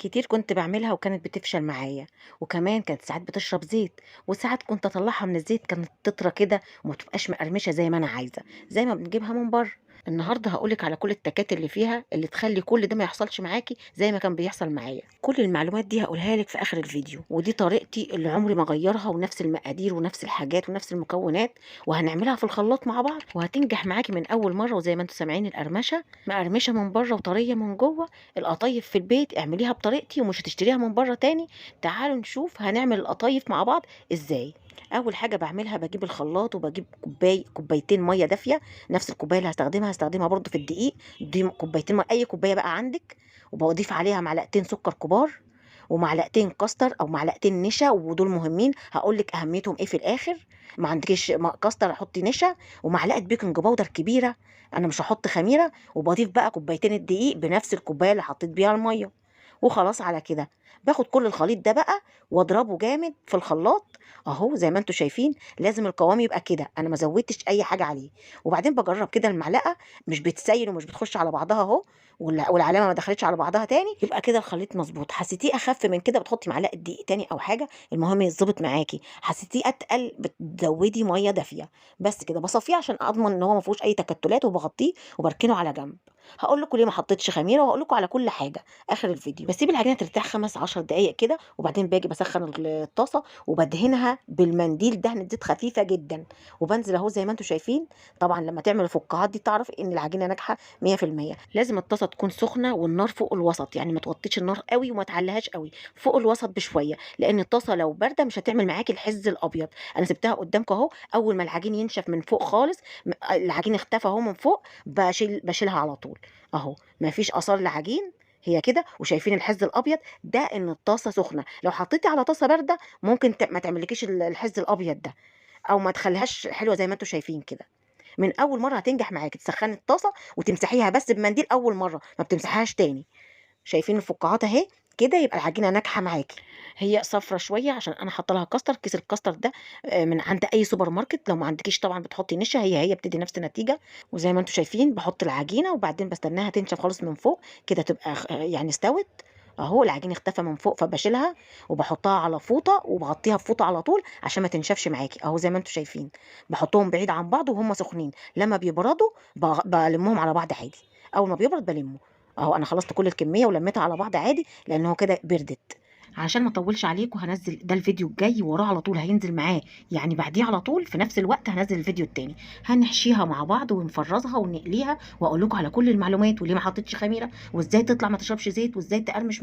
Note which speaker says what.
Speaker 1: كتير كنت باعملها وكانت بتفشل معايا، وكمان كانت ساعات بتشرب زيت، وساعات كنت أطلّعها من الزيت كانت تطرى كده وما تبقاش مقرمشة زي ما أنا عايزة، زي ما بنجيبها من برّه. النهارده هاقول لِك على كل التكات اللي فيها اللي تخلّي كل ده ما يحصلش معاكِ زي ما كان بيحصل معايا. كل المعلومات دي هاقولها لِك في آخر الفيديو، ودي طريقتي اللي عمري ما أغيّرها ونفس المقادير ونفس الحاجات ونفس المكونات، وهنعملها في الخلاط مع بعض وهتنجح معاكِ من أول مرّة. وزي ما أنتم سامعين القرمشة، مقرمشة من برّه وطرية من جوّه. القطايف في البيت اعمليها بطريقتي ومش هتشتريها من برّه تاني. تعالوا نشوف هنعمل القطايف مع بعض إزاي. أول حاجة باعملها باجيب الخلاط وباجيب كوبايتين مَيّة دافية، نفس الكوباية اللي هاستخدمها برضه في الدقيق، دي كوبايتين أي كوباية بقى عندِك، وباضيف عليها معلقتين سكر كبار، ومعلقتين كاستر أو معلقتين نشا، ودول مهمين هاقول لِك أهميتهم إيه في الآخر. ما عندكيش كاستر حطي نشا، ومعلقة بيكنج باودر كبيرة، أنا مش هاحط خميرة، وباضيف بقى كوبايتين الدقيق بنفس الكوباية اللي حطيت بيها المَيّة، وخلاص على كده. باخد كل الخليط ده بقى واضربه جامد في الخلاط أهو زي ما أنتم شايفين. لازم القوام يبقى كده، أنا ما زودتش أي حاجة عليه. وبعدين باجرّب كده المعلقة مش بتسيل ومش بتخش على بعضها أهو، والعلامة ما دخلتش على بعضها تاني، يبقى كده الخليط مضبوط. حسيتيه أخف من كده بتحطي معلقة دقيق تاني أو حاجة، المهم يتضبط معاكِ. حسيتيه أتقل بتزودي مَيّة دافية. بس كده باصفّيه عشان أضمن إن هو ما فيهوش أي تكتلات، وباغطيه وباركنه على جنب. هاقول لكم ليه ما حطيتش خميرة، وهاقول لكم على كل حاجة آخر الفيديو. باسيب العجينة ترتاح 5، 10 دقايق كده، وبعدين باجي باسخّن الطاسة وبادهنها بالمنديل دهنة زيت خفيفة جدًا، وبانزل أهو زي ما أنتم شايفين. طبعًا لمّا تعمل الفقاعات دي تعرفي إن العجينة ناجحة 100%. لازم الطاسة تكون سخنة والنار فوق الوسط، يعني ما توطّيش النار أوي وما تعلّيهاش أوي، فوق الوسط بشوية، لإن الطاسة لو باردة مش هتعمل معاكِ الحِز الأبيض. أنا سِبتها قدّامكم أهو، أول ما العجين ينشف من فوق خالص، العجين اختفى أهو من فوق، باشيلها على طول أهو، ما فيش آثار لعجين، هي كده. وشايفين الحِز الأبيض ده إن الطاسة سخنة. لو حطيتِ على طاسة باردة ممكن ما تعملكيش الحِز الأبيض ده، أو ما تخلّيهاش حلوة زي ما أنتم شايفين كده. من أول مرّة هتنجح معاكِ، تسخّني الطاسة وتمسحيها بس بمنديل أول مرّة، ما بتمسحيهاش تاني. شايفين الفقاعات أهي، كده يبقى العجينة ناجحة معاكِ. هي صفرا شوية عشان أنا حاطة لها كاستر، كيس الكاستر ده من عند أي سوبر ماركت، لو ما عندكيش طبعًا بتحطي نشا، هي بتدّي نفس النتيجة. وزي ما أنتم شايفين باحط العجينة وبعدين باستناها تنشف خالص من فوق، كده تبقى يعني استوت. أهو العجين اختفى من فوق فباشيلها وباحطها على فوطة وباغطيها بفوطة على طول عشان ما تنشفش معاكِ، أهو زي ما أنتم شايفين. باحطهم بعيد عن بعض وهُم سخنين، لمّا بيبردوا بالمّهم على بعض عادي، أول ما بيبرد بالمّه. أهو أنا خلصت كل الكمية ولميتها على بعض عادي، لأن هو كده بردت. عشان ما اطولش عليكم هنزل ده الفيديو الجاي وراه على طول هينزل معاه، يعني بعديه على طول في نفس الوقت هنزل الفيديو التاني. هنحشيها مع بعض ونفرزها ونقليها، واقول لكم على كل المعلومات وليه ما حطيتش خميره، وازاي تطلع ما تشربش زيت، وازاي تقرمش